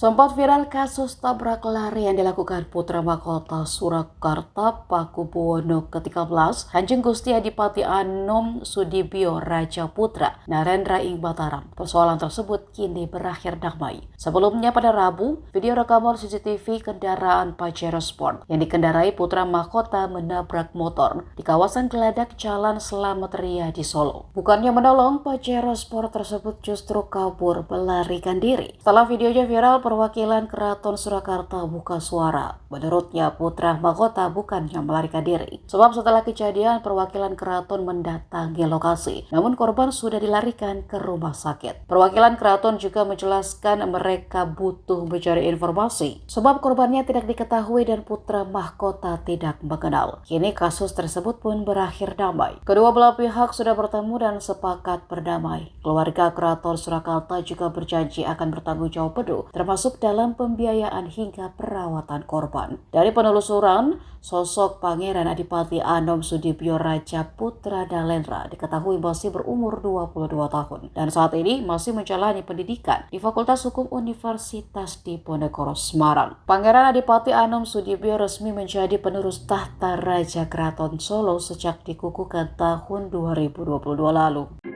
Sempat viral kasus tabrak lari yang dilakukan putra mahkota Surakarta Pakubuwono ke-13 Kanjeng Gusti Adipati Anom Sudibyo Raja Putra Narendra ing Mataram. Persoalan tersebut kini berakhir damai. Sebelumnya pada Rabu, video rekaman CCTV kendaraan Pajero Sport yang dikendarai putra mahkota menabrak motor di kawasan Geladak Jalan Slamet Riyadi Solo. Bukannya menolong, Pajero Sport tersebut justru kabur melarikan diri. Setelah videonya viral, perwakilan Keraton Surakarta buka suara. Menurutnya, putra mahkota bukannya melarikan diri. Sebab setelah kejadian, perwakilan keraton mendatangi lokasi. Namun korban sudah dilarikan ke rumah sakit. Perwakilan keraton juga menjelaskan mereka butuh mencari informasi. Sebab korbannya tidak diketahui dan putra mahkota tidak mengenal. Kini kasus tersebut pun berakhir damai. Kedua belah pihak sudah bertemu dan sepakat berdamai. Keluarga Keraton Surakarta juga berjanji akan bertanggung jawab penuh termasuk dalam pembiayaan hingga perawatan korban. Dari penelusuran, sosok Pangeran Adipati Anom Sudibyo Raja Putra Narendra diketahui masih berumur 22 tahun dan saat ini masih menjalani pendidikan di Fakultas Hukum Universitas Diponegoro Semarang. Pangeran Adipati Anom Sudibyo resmi menjadi penerus tahta Raja Keraton Solo sejak dikukuhkan tahun 2022 lalu.